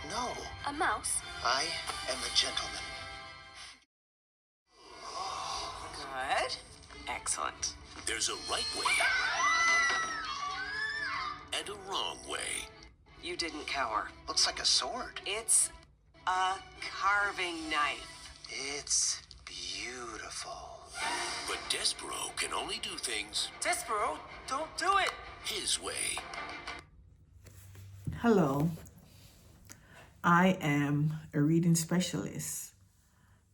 No, A mouse? I am a gentleman. Good. Excellent. There's a right way and a wrong way. You didn't cower. Looks like a sword. It's a carving knife. It's beautiful. But Despero can only do things Despero, don't do it. his way. Hello, I am a reading specialist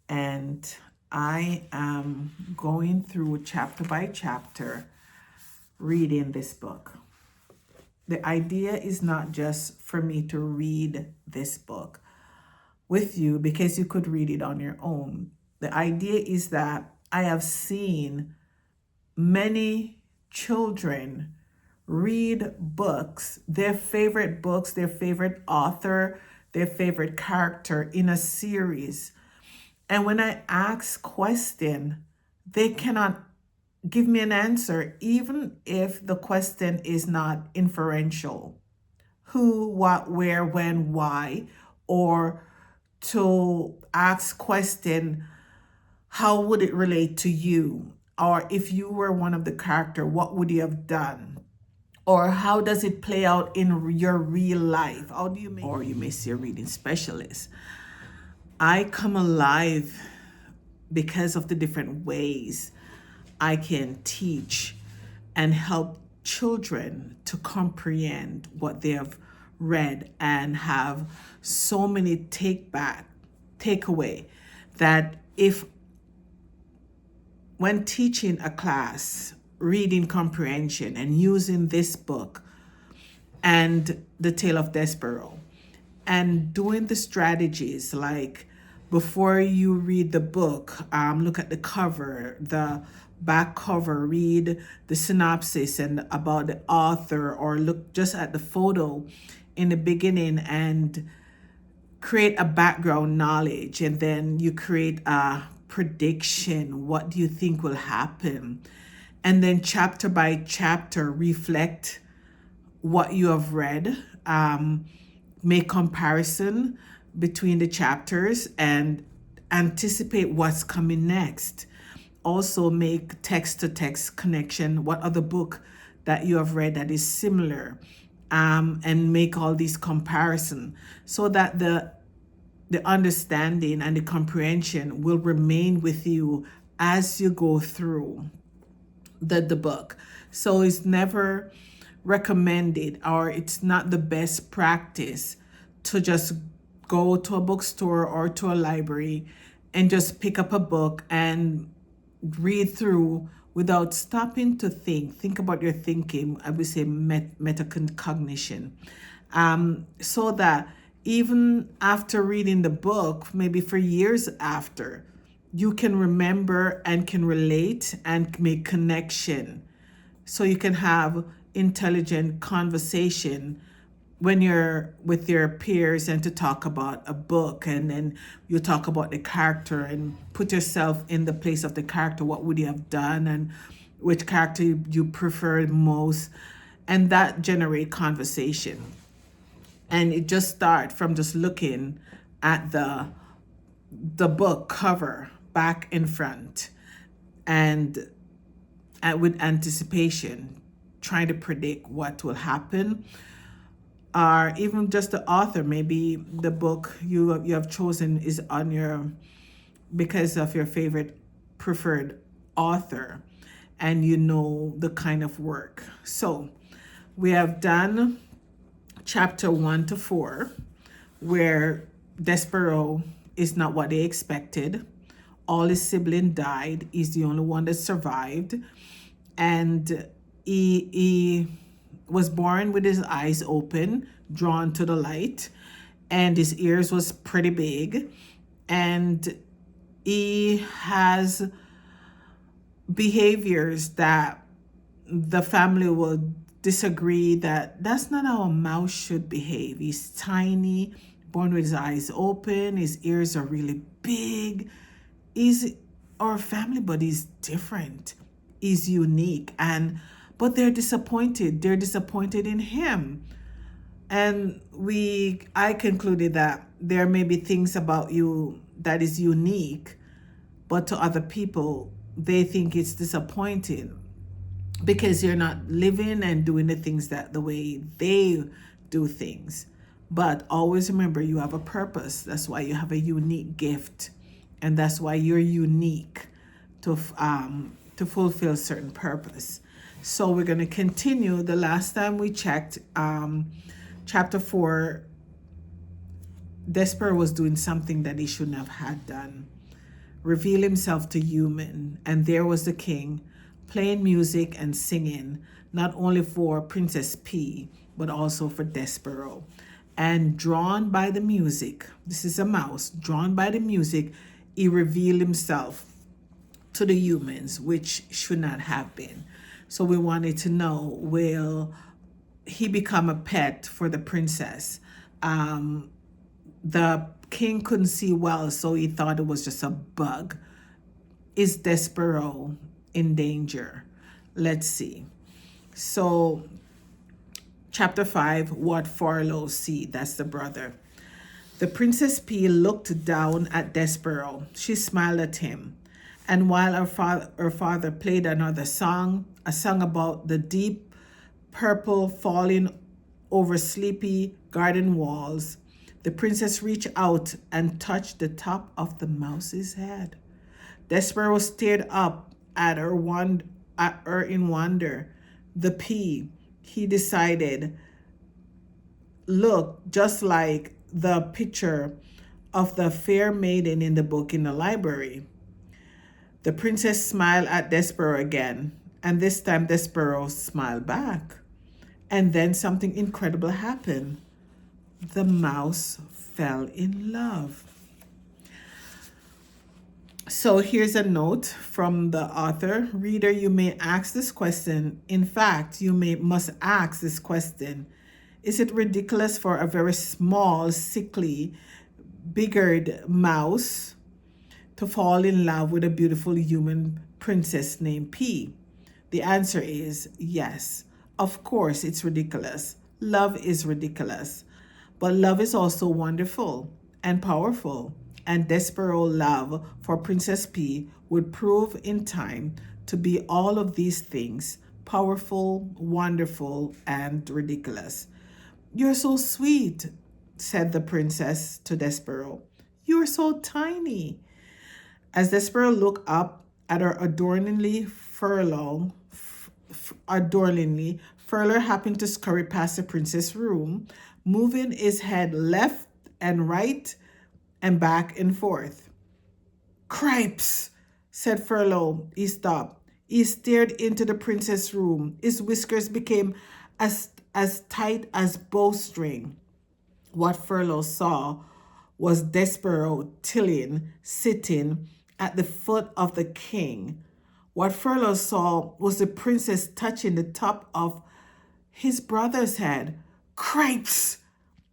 and I am going through chapter by chapter reading this book. The idea is not just for me to read this book with you because you could read it on your own. The idea is that I have seen many children read books, their favorite author, their favorite character in a series. And when I ask question, they cannot give me an answer, even if the question is not inferential. Who, what, where, when, why, or to ask question, how would it relate to you? Or if you were one of the character, what would you have done? Or how does it play out in your real life? How do you make, or you may see a reading specialist. I come alive because of the different ways I can teach and help children to comprehend what they have read and have so many takeaway that if when teaching a class, reading comprehension and using this book and The Tale of Despero and doing the strategies like before you read the book, look at the cover, the back cover, read the synopsis and about the author, or look just at the photo in the beginning and create a background knowledge, and then you create a prediction. What do you think will happen? And then chapter by chapter, reflect what you have read, make comparison between the chapters and anticipate what's coming next. Also make text-to-text connection, what other book that you have read that is similar, and make all these comparison so that the understanding and the comprehension will remain with you as you go through the book. So it's never recommended, or it's not the best practice to just go to a bookstore or to a library and just pick up a book and read through without stopping to think about your thinking. I would say metacognition, so that even after reading the book, maybe for years after, you can remember and can relate and make connection, so you can have intelligent conversation when you're with your peers and to talk about a book, and then you talk about the character and put yourself in the place of the character. What would you have done and which character you preferred most, and that generate conversation. And it just start from just looking at the book cover back and front and with anticipation, trying to predict what will happen, or even just the author. Maybe the book you have chosen is on your, because of your favorite preferred author, and you know the kind of work. So we have done chapter 1 to 4, where Despero is not what they expected. All his siblings died. He's the only one that survived. And he was born with his eyes open, drawn to the light, and his ears was pretty big. And he has behaviors that the family will disagree that that's not how a mouse should behave. He's tiny, born with his eyes open, his ears are really big. He's our family, but he's different. He's unique, but they're disappointed. They're disappointed in him. And I concluded that there may be things about you that is unique, but to other people, they think it's disappointing because you're not living and doing the things the way they do things. But always remember, you have a purpose. That's why you have a unique gift, and that's why you're unique to fulfill certain purpose. So we're going to continue. The last time we checked, chapter 4, Despero was doing something that he shouldn't have had done. Reveal himself to human, and there was the king playing music and singing, not only for Princess P, but also for Despero. And drawn by the music, this is a mouse, drawn by the music, he revealed himself to the humans, which should not have been. So we wanted to know, will he become a pet for the princess? The king couldn't see well, so he thought it was just a bug. Is Despero in danger? Let's see. So chapter 5, what Farlow see, that's the brother. The Princess P looked down at Despero. She smiled at him. And while her father played another song, a song about the deep purple falling over sleepy garden walls, the princess reached out and touched the top of the mouse's head. Despero stared up at her in wonder. The P, he decided, looked just like the picture of the fair maiden in the book in the library. The princess smiled at Despero again, and this time Despero smiled back. And then something incredible happened. The mouse fell in love. So here's a note from the author. Reader, you may ask this question. In fact, you must ask this question. Is it ridiculous for a very small, sickly, biggered mouse to fall in love with a beautiful human princess named P? The answer is yes. Of course, it's ridiculous. Love is ridiculous. But love is also wonderful and powerful. And Despero love for Princess P would prove in time to be all of these things: powerful, wonderful, and ridiculous. You're so sweet, said the princess to Despero. You're so tiny. As Despero looked up at her adorningly, Furlough happened to scurry past the princess' room, moving his head left and right and back and forth. Cripes, said Furlough. He stopped. He stared into the princess' room. His whiskers became as tight as bowstring. What Furlough saw was Despero Tillin sitting at the foot of the king. What Furlough saw was the princess touching the top of his brother's head. Cripes,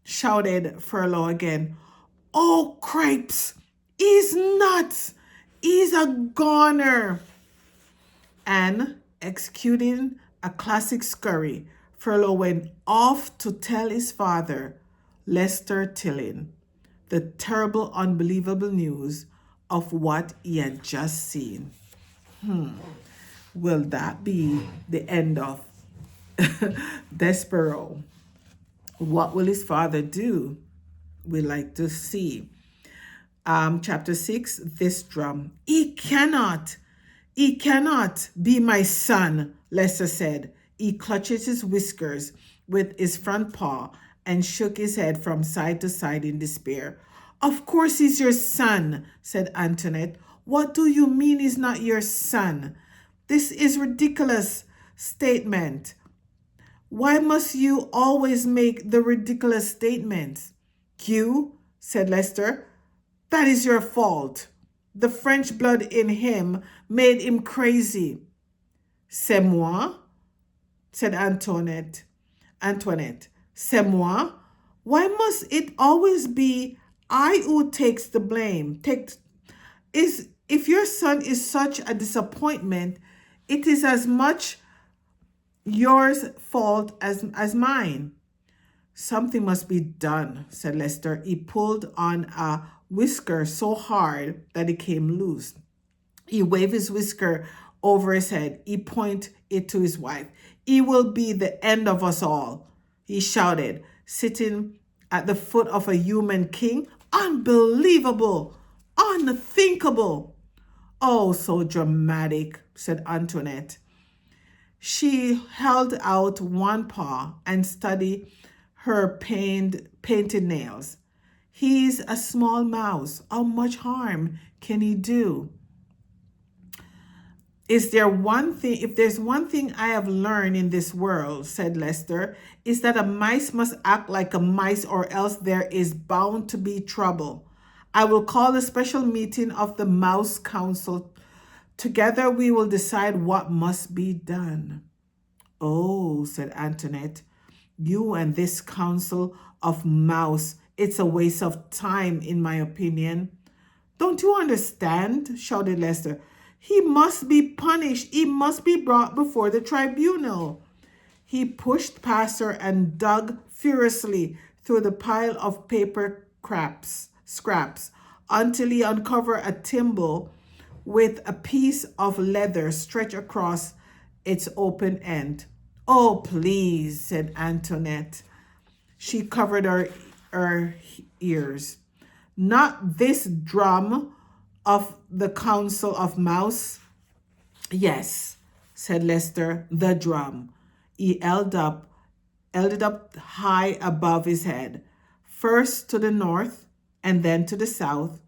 shouted Furlough again. Oh, Cripes, he's nuts. He's a goner. And executing a classic scurry, Furlough went off to tell his father, Lester Tillin, the terrible, unbelievable news of what he had just seen. Will that be the end of Despero? What will his father do? We like to see. Chapter 6, this drum. He cannot be my son, Lester said. He clutched his whiskers with his front paw and shook his head from side to side in despair. Of course he's your son, said Antoinette. What do you mean he's not your son? This is ridiculous statement. Why must you always make the ridiculous statements? You, said Lester, that is your fault. The French blood in him made him crazy. C'est moi, said Antoinette. C'est moi? Why must it always be I who takes the blame? If your son is such a disappointment, it is as much yours fault as mine. Something must be done, said Lester. He pulled on a whisker so hard that it came loose. He waved his whisker over his head. He pointed it to his wife. It will be the end of us all, he shouted, sitting at the foot of a human king. Unbelievable! Unthinkable! Oh, so dramatic, said Antoinette. She held out one paw and studied her painted nails. He's a small mouse. How much harm can he do? If there's one thing I have learned in this world, said Lester, is that a mice must act like a mice or else there is bound to be trouble. I will call a special meeting of the Mouse Council. Together we will decide what must be done. Oh, said Antoinette, you and this council of mouse, it's a waste of time, in my opinion. Don't you understand? Shouted Lester. He must be punished. He must be brought before the tribunal. He pushed past her and dug furiously through the pile of paper scraps until he uncovered a thimble with a piece of leather stretched across its open end. Oh, please, said Antoinette. She covered her ears. Not this drum of the Council of Mouse? Yes, said Lester, the drum. He held it up high above his head, first to the north, and then to the south,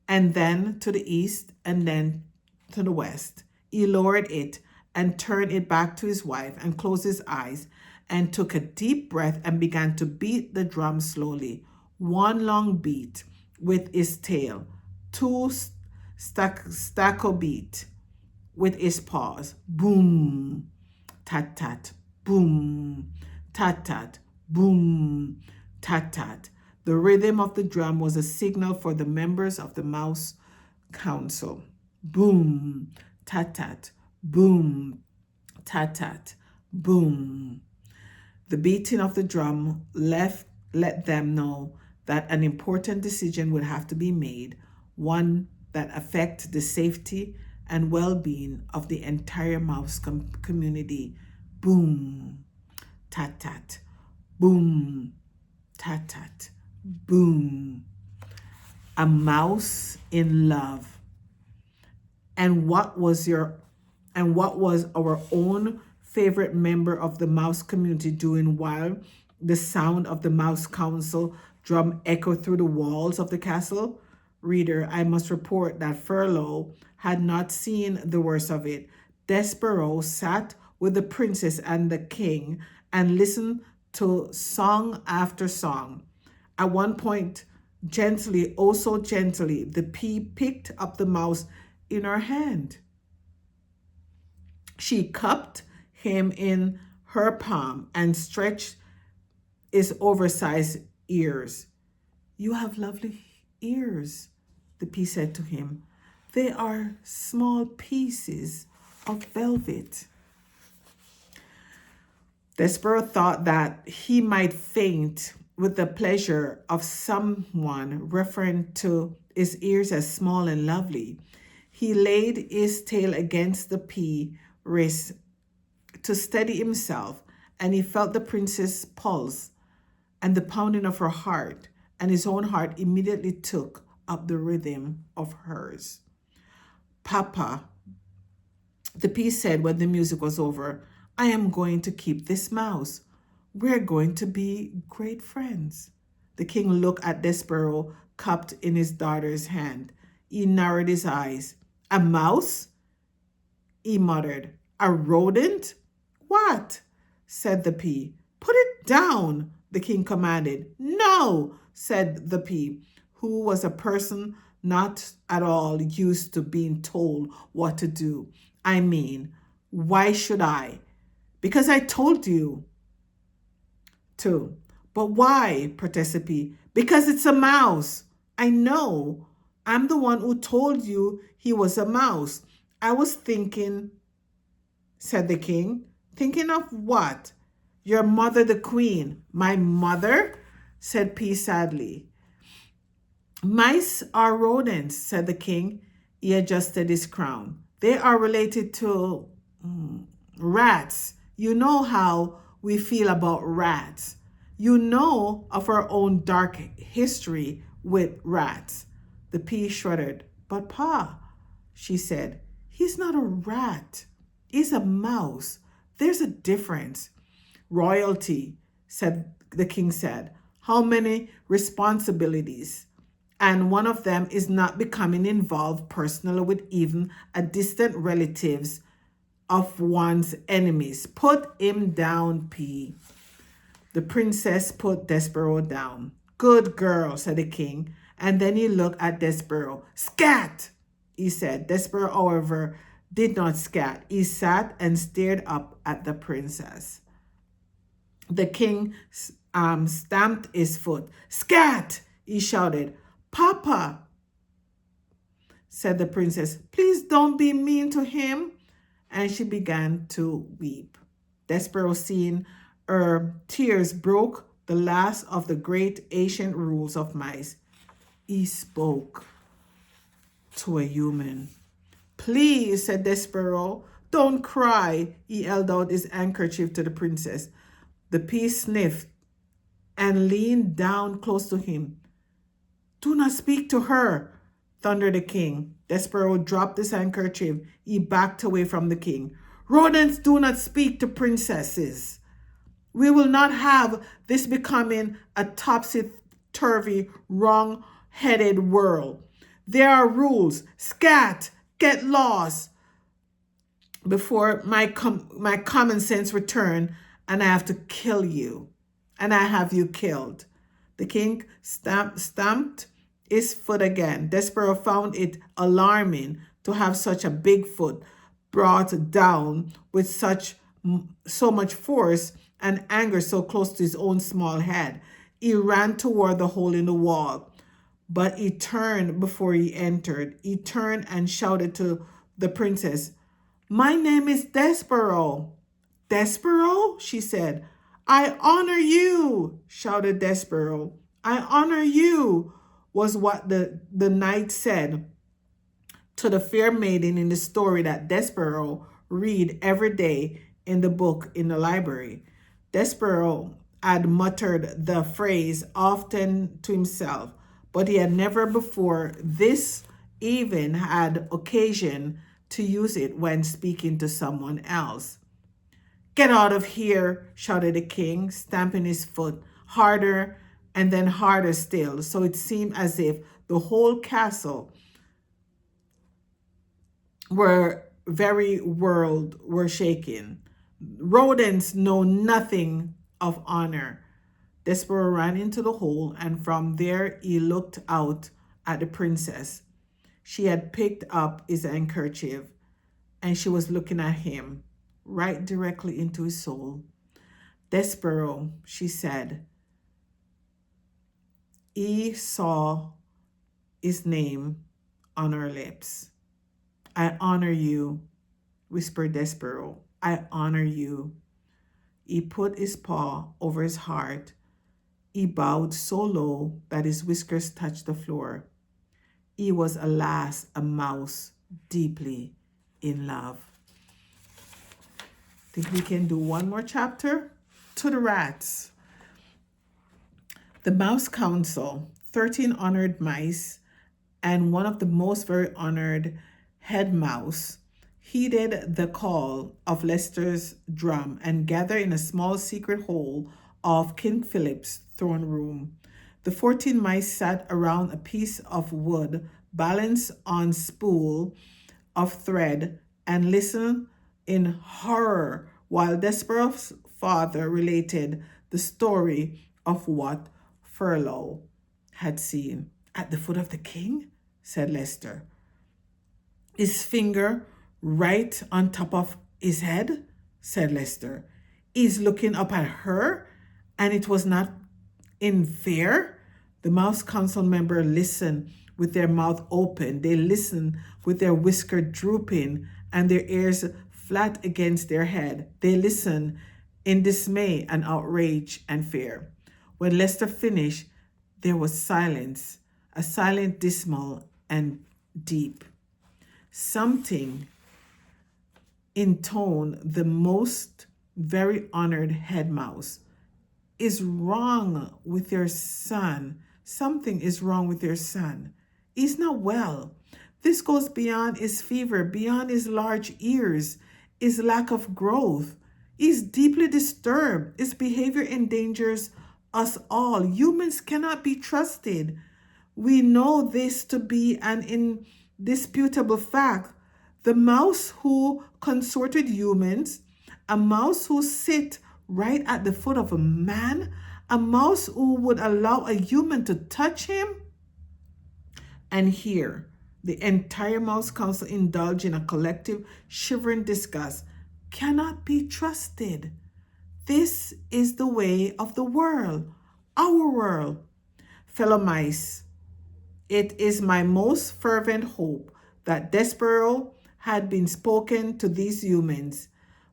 and then to the east, and then to the west. He lowered it and turned it back to his wife and closed his eyes and took a deep breath and began to beat the drum slowly, one long beat with his tail, two staccato beat with his paws. Boom, tat tat, boom, tat tat, boom, tat tat. The rhythm of the drum was a signal for the members of the Mouse Council. Boom, tat tat, boom, tat tat, boom. The beating of the drum let them know that an important decision would have to be made, one that affected the safety and well-being of the entire mouse community. Boom, tat tat, boom, tat tat, boom. A mouse in love. And what was our own favorite member of the mouse community doing while the sound of the Mouse Council drum echoed through the walls of the castle? Reader, I must report that Furlough had not seen the worst of it. Despereaux sat with the princess and the king and listened to song after song. At one point, gently, oh so gently, the pea picked up the mouse in her hand. She cupped him in her palm and stretched his oversized ears. You have lovely ears, the pea said to him. They are small pieces of velvet. Despereaux thought that he might faint with the pleasure of someone referring to his ears as small and lovely. He laid his tail against the pea wrist to steady himself, and he felt the princess' pulse and the pounding of her heart, and his own heart immediately took up the rhythm of hers. Papa, the pea said when the music was over, I am going to keep this mouse. We're going to be great friends. The king looked at Despereaux, cupped in his daughter's hand. He narrowed his eyes. A mouse? He muttered. A rodent? What? Said the pea. Put it down, the king commanded. No, said the pea, who was a person not at all used to being told what to do. I mean, why should I? Because I told you to. But why? Protested P. Because it's a mouse. I know. I'm the one who told you he was a mouse. I was thinking, said the king. Thinking of what? Your mother, the queen. My mother? Said P sadly. Mice are rodents, said the king. He adjusted his crown. They are related to rats. You know how we feel about rats. You know of our own dark history with rats. The pea shuddered. But Pa, she said, he's not a rat. He's a mouse. There's a difference. Royalty, said the king said. How many responsibilities? And one of them is not becoming involved personally with even a distant relatives of one's enemies. Put him down, P. The princess put Despereaux down. Good girl, said the king, and then he looked at Despereaux. Scat, he said. Despereaux, however, did not scat. He sat and stared up at the princess. The king stamped his foot. Scat, he shouted. Papa, said the princess, please don't be mean to him. And she began to weep. Despereaux, seeing her tears, broke the last of the great ancient rules of mice. He spoke to a human. Please, said Despereaux, don't cry. He held out his handkerchief to the princess. The pea sniffed and leaned down close to him. Do not speak to her, thundered the king. Despereaux dropped his handkerchief. He backed away from the king. Rodents do not speak to princesses. We will not have this becoming a topsy-turvy, wrong-headed world. There are rules. Scat, get lost before my common sense return, and I have to kill you. And I have you killed. The king stamped his foot again. Despereaux found it alarming to have such a big foot brought down with so much force and anger so close to his own small head. He ran toward the hole in the wall, but he turned before he entered. He turned and shouted to the princess, My name is Despereaux. Despereaux, she said. I honor you, shouted Despereaux. I honor you, was what the knight said to the fair maiden in the story that Despereaux read every day in the book in the library. Despereaux had muttered the phrase often to himself, but he had never before this even had occasion to use it when speaking to someone else. Get out of here, shouted the king, stamping his foot harder and then harder still, so it seemed as if the whole castle very world were shaking. Rodents know nothing of honor. Despereaux ran into the hole, and from there he looked out at the princess. She had picked up his handkerchief, and she was looking at him right directly into his soul. Despereaux, she said. He saw his name on her lips. I honor you, whispered Despereaux. I honor you. He put his paw over his heart. He bowed so low that his whiskers touched the floor. He was, alas, a mouse deeply in love. Think we can do one more chapter? To the rats. The Mouse Council, 13 honored mice, and one of the most very honored head mouse, heeded the call of Leicester's drum and gathered in a small secret hole of King Philip's throne room. The 14 mice sat around a piece of wood balanced on spool of thread and listened in horror while Despereaux's father related the story of what Furlough had seen. At the foot of the king, said Leicester. His finger right on top of his head, said Leicester. He's looking up at her, and it was not in fear. The Mouse Council member listened with their mouth open. They listened with their whisker drooping and their ears flat against their head. They listened in dismay and outrage and fear. When Lester finished, there was silence, a silence dismal and deep. Something in tone the most very honored head mouse. Is wrong with your son. Something is wrong with your son. He's not well. This goes beyond his fever, beyond his large ears, his lack of growth. He's deeply disturbed. His behavior endangers us all. Humans cannot be trusted. We know this to be an indisputable fact. The mouse who consorted humans, a mouse who sit right at the foot of a man, a mouse who would allow a human to touch him. And here, the entire Mouse Council indulge in a collective shivering disgust, cannot be trusted. This is the way of the world, our world. Fellow mice, it is my most fervent hope that Despero had been spoken to these humans,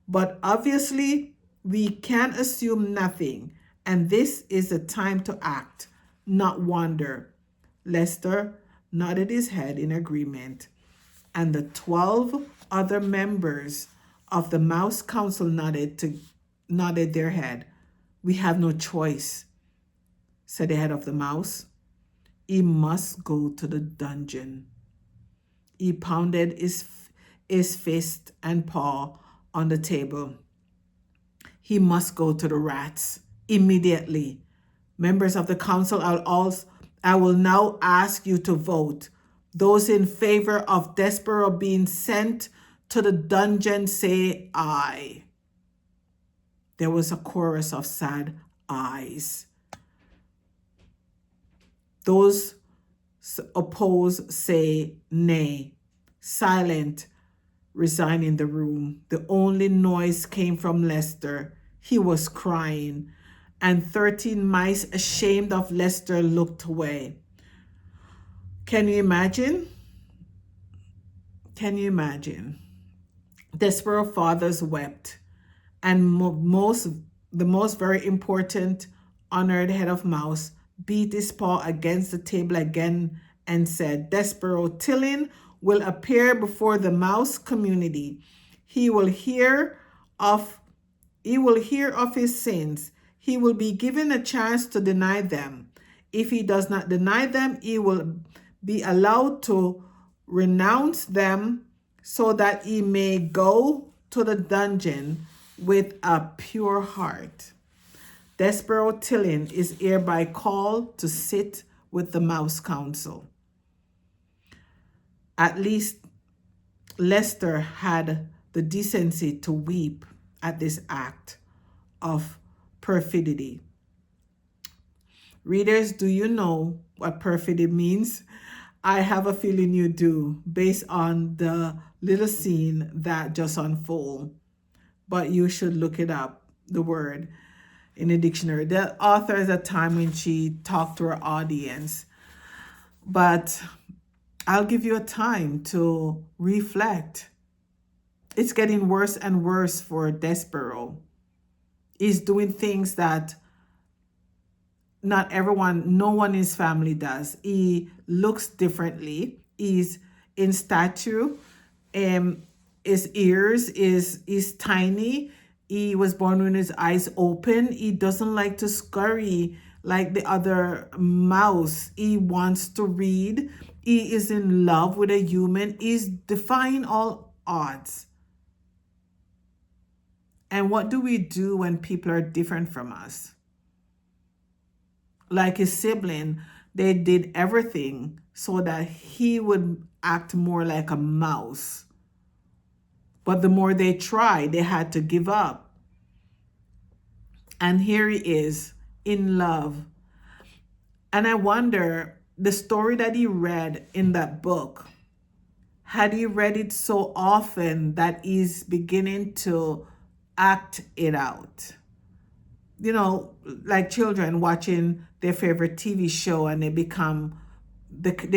but obviously we can assume nothing, and this is the time to act, not wonder. Lester nodded his head in agreement, and the 12 other members of the Mouse Council nodded their head. We have no choice, said the head of the mouse. He must go to the dungeon. He pounded his fist and paw on the table. He must go to the rats immediately. Members of the council, I will now ask you to vote. Those in favor of Despero being sent to the dungeon say aye. There was a chorus of sad ayes. Those opposed say nay. Silent, resign in the room. The only noise came from Lester. He was crying, and 13 mice, ashamed of Lester, looked away. Can you imagine? Can you imagine? Despero fathers wept, and the most very important, honored head of mouse beat his paw against the table again and said, Despero Tillin will appear before the mouse community. He will hear of his sins. He will be given a chance to deny them. If he does not deny them, he will be allowed to renounce them so that he may go to the dungeon with a pure heart. Despero Tillin is hereby called to sit with the Mouse Council. At least Lester had the decency to weep at this act of perfidy. Readers, do you know what perfidy means? I have a feeling you do, based on the little scene that just unfolded. But you should look it up, the word, in a dictionary. The author is a time when she talked to her audience. But I'll give you a time to reflect. It's getting worse and worse for Despero. He's doing things that no one in his family does. He looks differently. He's in stature. His ears is tiny. He was born with his eyes open. He doesn't like to scurry like the other mouse. He wants to read. He is in love with a human. He's defying all odds. And what do we do when people are different from us? Like his sibling, they did everything so that he would act more like a mouse. But the more they tried, they had to give up. And here he is, in love. And I wonder, the story that he read in that book, had he read it so often that he's beginning to act it out? You know, like children watching their favorite TV show, and they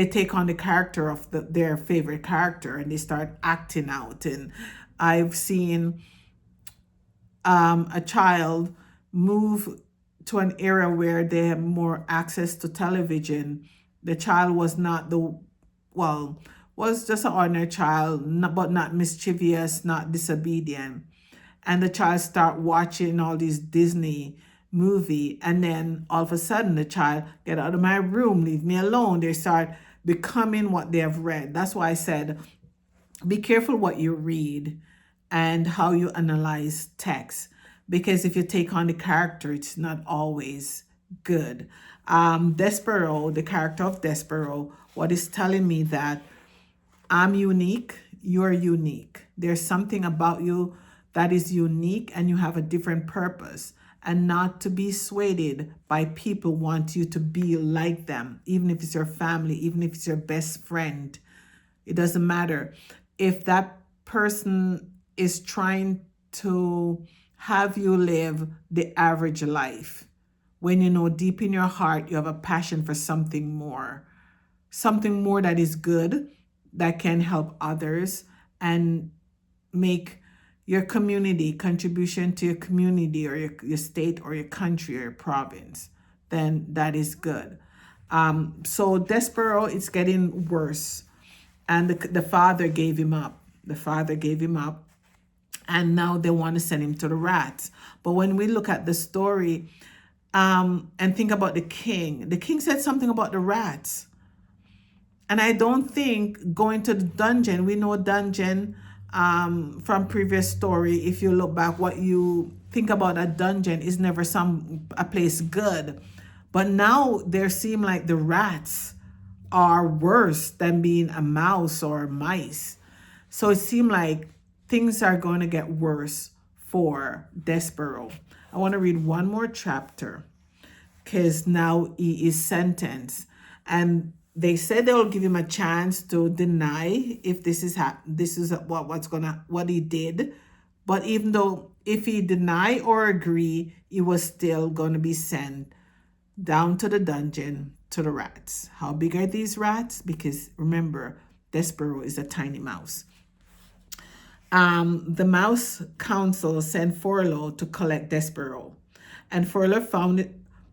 take on the character of their favorite character, and they start acting out. And I've seen a child move to an area where they have more access to television. The child was not was just an ordinary child, but not mischievous, not disobedient. And the child start watching all these Disney movie, and then all of a sudden the child, get out of my room, leave me alone. They start becoming what they have read. That's why I said, be careful what you read and how you analyze text, because if you take on the character, it's not always good. Despero, the character of Despero, what is telling me that I'm unique, you're unique. There's something about you that is unique, and you have a different purpose, and not to be swayed by people want you to be like them, even if it's your family, even if it's your best friend. It doesn't matter. If that person is trying to have you live the average life, when you know deep in your heart you have a passion for something more that is good, that can help others and make your community, contribution to your community or your state or your country or your province, then that is good. So Despero, it's getting worse. And the father gave him up. The father gave him up. And now they want to send him to the rats. But when we look at the story and think about the king said something about the rats. And I don't think going to the dungeon, we know dungeon from previous story, if you look back, what you think about a dungeon is never a place good. But now there seem like the rats are worse than being a mouse or mice. So it seemed like things are going to get worse for Despero. I want to read one more chapter because now he is sentenced, and they said they'll give him a chance to deny if this is what he did. But even though if he deny or agree, he was still going to be sent down to the dungeon to the rats. How big are these rats? Because remember, Despero is a tiny mouse. The mouse council sent Forlo to collect Despero, and Forlo found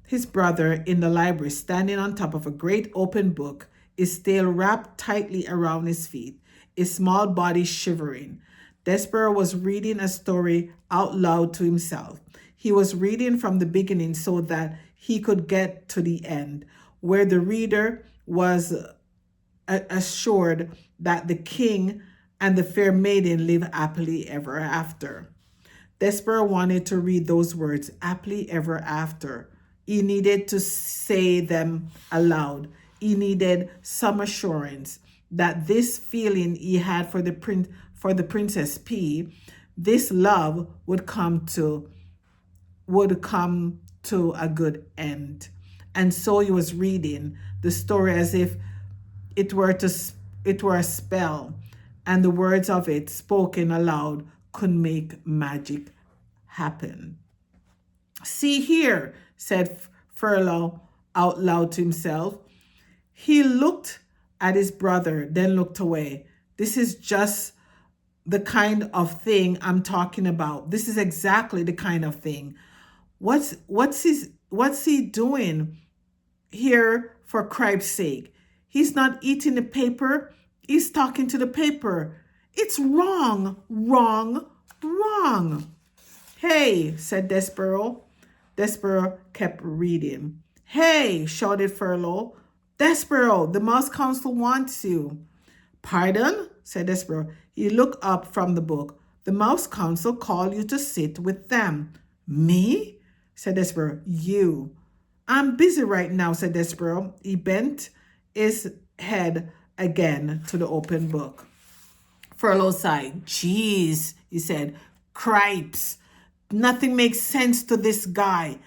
his brother in the library standing on top of a great open book, his tail wrapped tightly around his feet, his small body shivering. Despero was reading a story out loud to himself. He was reading from the beginning so that he could get to the end, where the reader was assured that the king and the fair maiden live happily ever after. Despero wanted to read those words, happily ever after. He needed to say them aloud. He needed some assurance that this feeling he had for the Princess P, this love would come to a good end. And so he was reading the story as if it were a spell, and the words of it spoken aloud could make magic happen. See here, said Forlo out loud to himself. He looked at his brother, then looked away. This is just the kind of thing I'm talking about. This is exactly the kind of thing. What's he doing here, for Christ's sake? He's not eating the paper. He's talking to the paper. It's wrong, wrong, wrong. Hey, said Despero. Despero kept reading. Hey, shouted Forlo. Despero, the Mouse Council wants you. Pardon? Said Despero. He looked up from the book. The Mouse Council called you to sit with them. Me? Said Despero. You. I'm busy right now, said Despero. He bent his head again to the open book. Forlo sighed. Jeez, he said. Cripes. Nothing makes sense to this guy.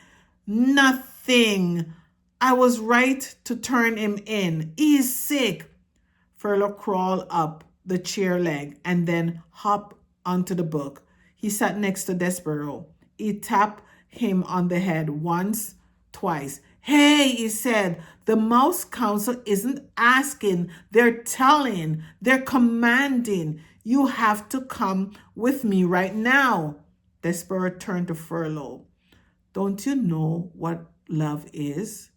Nothing. I was right to turn him in. He's sick. Forlo crawled up the chair leg and then hopped onto the book. He sat next to Despero. He tapped him on the head once, twice. Hey, he said, the Mouse Council isn't asking, they're telling, they're commanding. You have to come with me right now. Despero turned to Furlough. Don't you know what love is?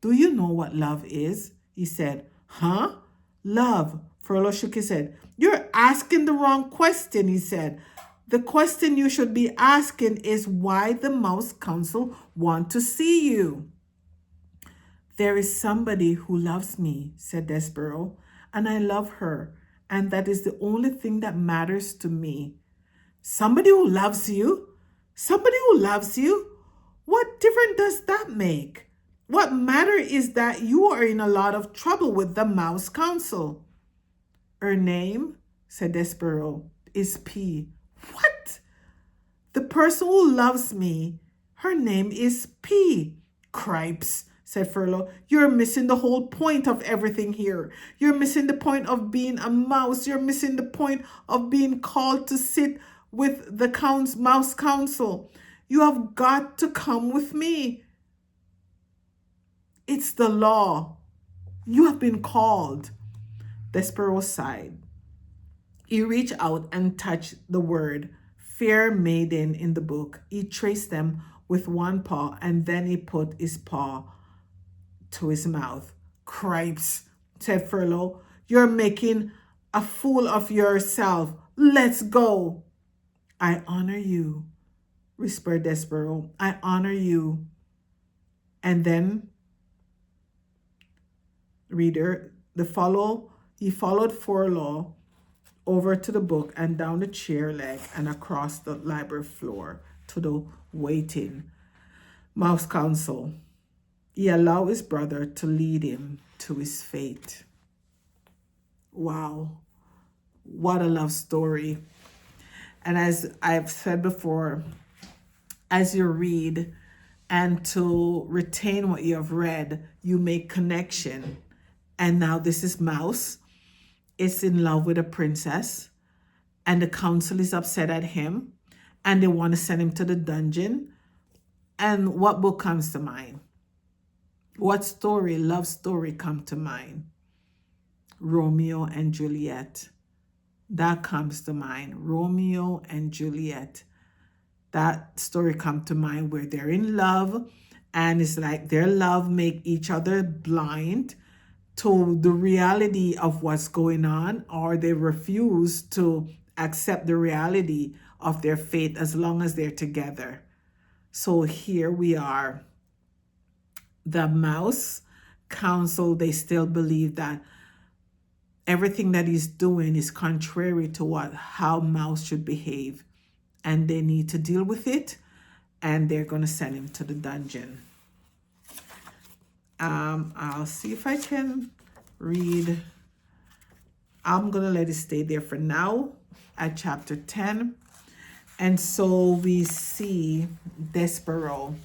Do you know what love is? He said. Huh? Love. Furlough shook his head. You're asking the wrong question, he said. The question you should be asking is why the Mouse Council want to see you. There is somebody who loves me, said Despero, and I love her, and that is the only thing that matters to me. Somebody who loves you? Somebody who loves you? What difference does that make? What matter is that you are in a lot of trouble with the Mouse Council. Her name, said Despero, is P. What? The person who loves me, her name is P. Cripes, said Furlough. You're missing the whole point of everything here. You're missing the point of being a mouse. You're missing the point of being called to sit with the Mouse Council. You have got to come with me. It's the law. You have been called. Despero sighed. He reached out and touched the word Fair Maiden in the book. He traced them with one paw and then he put his paw to his mouth. Cripes, said Furlough. You're making a fool of yourself. Let's go. I honor you, whispered Despero. I honor you. And then, reader, he followed Furlough over to the book and down the chair leg and across the library floor to the waiting Mouse Council. He allowed his brother to lead him to his fate. Wow, what a love story. And as I've said before, as you read and to retain what you have read, you make connection. And now this is Mouse. Is in love with a princess. And the council is upset at him. And they want to send him to the dungeon. And what book comes to mind? What story, love story, come to mind? Romeo and Juliet. That comes to mind. Romeo and Juliet. That story come to mind where they're in love and it's like their love make each other blind to the reality of what's going on, or they refuse to accept the reality of their fate as long as they're together. So here we are. The Mouse Council, they still believe that everything that he's doing is contrary to how Mouse should behave. And they need to deal with it. And they're going to send him to the dungeon. I'll see if I can read. I'm going to let it stay there for now at chapter 10. And so we see Despero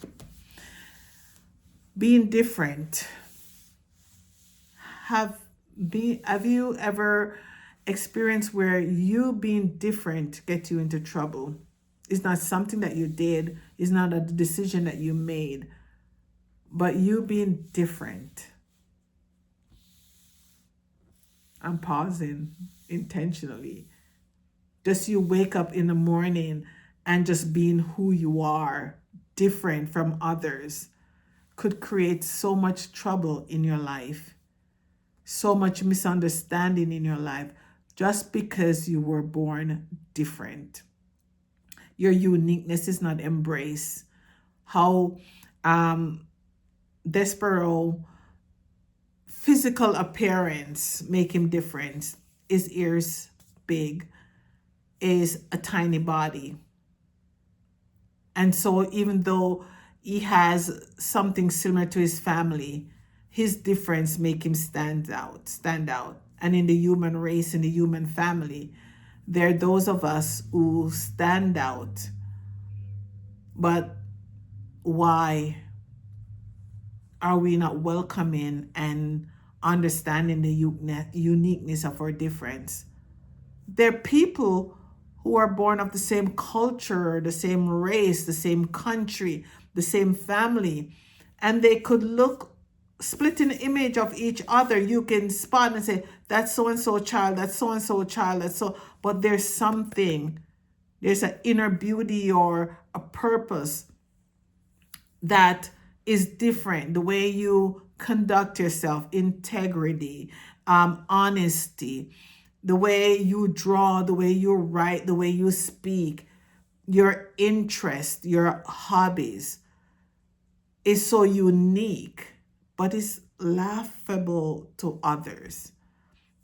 being different. Have you ever experienced where you being different get you into trouble? It's not something that you did. It's not a decision that you made. But you being different. I'm pausing intentionally. Just you wake up in the morning and just being who you are, different from others, could create so much trouble in your life, so much misunderstanding in your life, just because you were born different. Your uniqueness is not embraced. How Despero physical appearance make him different. His ears big, is a tiny body. And so even though he has something similar to his family, his difference make him stand out. And in the human race, in the human family, there are those of us who stand out. But why are we not welcoming and understanding the uniqueness of our difference? There are people who are born of the same culture, the same race, the same country, the same family, and they could look split in image of each other. You can spot and say, that's so-and-so child, that's so-and-so child, that's so, but there's something There's an inner beauty or a purpose that is different. The way you conduct yourself, integrity, honesty, the way you draw, the way you write, the way you speak, your interest, your hobbies is so unique, but it's laughable to others.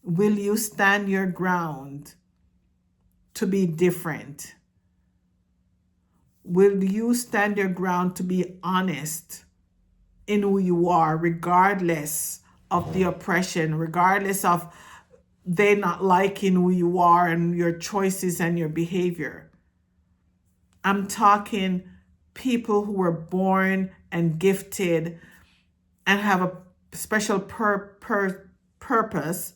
Will you stand your ground to be different? Will you stand your ground to be honest in who you are, regardless of the oppression, regardless of they not liking who you are and your choices and your behavior? I'm talking people who were born and gifted and have a special purpose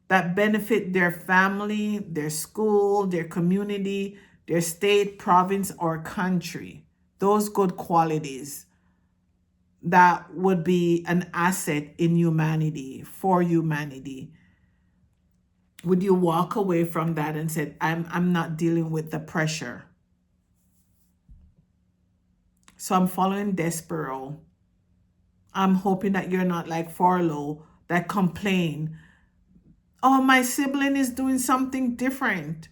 that benefit their family, their school, their community, their state, province, or country. Those good qualities that would be an asset in humanity, for humanity. Would you walk away from that and say, I'm not dealing with the pressure? So I'm following Despero. I'm hoping that you're not like Farlow that complain, oh, my sibling is doing something different.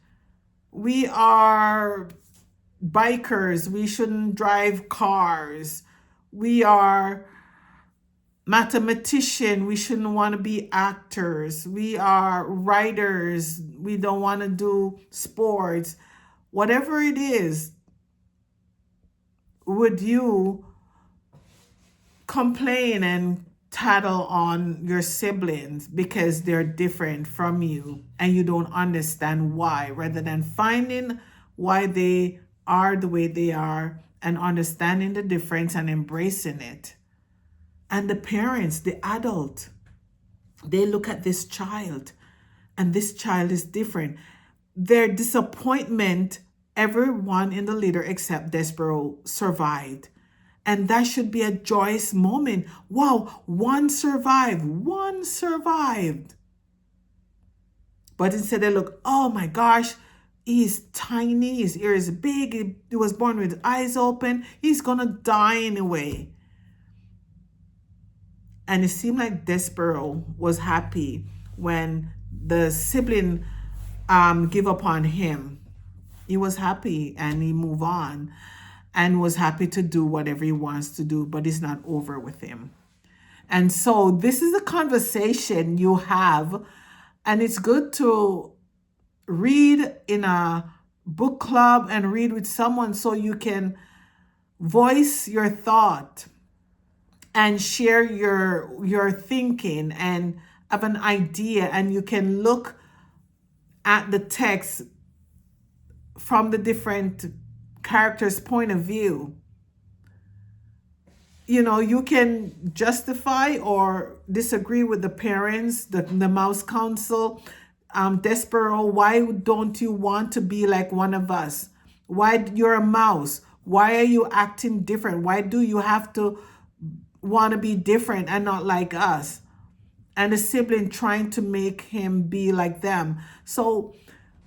We are bikers. We shouldn't drive cars. We are mathematician. We shouldn't want to be actors. We are writers. We don't want to do sports. Whatever it is, would you complain and tattle on your siblings because they're different from you and you don't understand why, rather than finding why they are the way they are and understanding the difference and embracing it? And the parents, the adult, they look at this child and this child is different. Their disappointment, everyone in the leader except Despero survived. And that should be a joyous moment. Wow, one survived. One survived. But instead they look, oh my gosh, he's tiny, his ear is big, he was born with eyes open, he's gonna die anyway. And it seemed like Despero was happy when the sibling gave up on him. He was happy and he moved on and was happy to do whatever he wants to do, but it's not over with him. And so this is a conversation you have, and it's good to read in a book club and read with someone so you can voice your thought and share your thinking and have an idea, and you can look at the text from the different character's point of view. You know, you can justify or disagree with the parents, the Mouse Council. Despero, why don't you want to be like one of us? Why you're a mouse? Why are you acting different? Why do you have to want to be different and not like us? And the sibling trying to make him be like them. So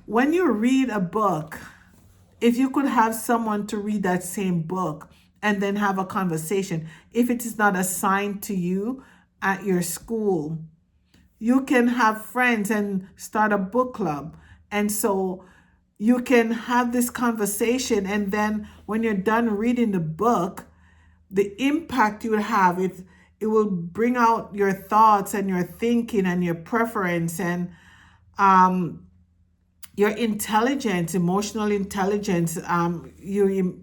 when you read a book, if you could have someone to read that same book and then have a conversation, if it is not assigned to you at your school, you can have friends and start a book club. And so you can have this conversation, and then when you're done reading the book, the impact you will have, it will bring out your thoughts and your thinking and your preference and your intelligence, emotional intelligence, the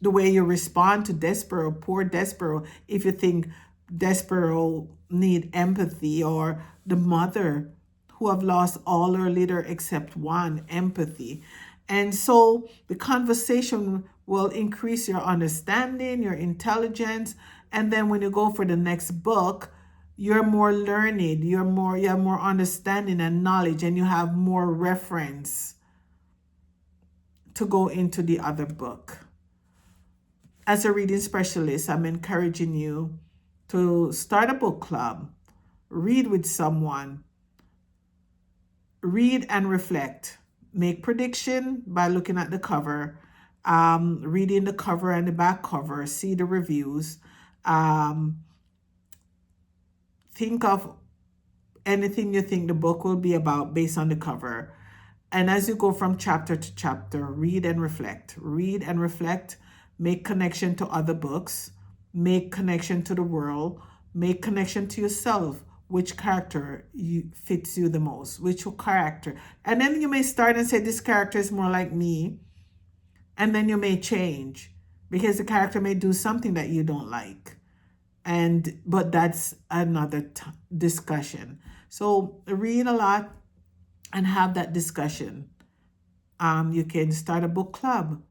way you respond to Despero, poor Despero, if you think Despero need empathy, or the mother who have lost all her leader except one, empathy. And so the conversation will increase your understanding, your intelligence, and then when you go for the next book, you're more learned, you have more understanding and knowledge, and you have more reference to go into the other book. As a reading specialist, I'm encouraging you to start a book club, read with someone, read and reflect. make prediction by looking at the cover, reading the cover and the back cover, see the reviews, um, think of anything you think the book will be about based on the cover. And as you go from chapter to chapter, read and reflect. Read and reflect. Make connection to other books. Make connection to the world. Make connection to yourself. Which character fits you the most? Which character? And then you may start and say, this character is more like me. And then you may change because the character may do something that you don't like. But that's another discussion. So read a lot and have that discussion. You can start a book club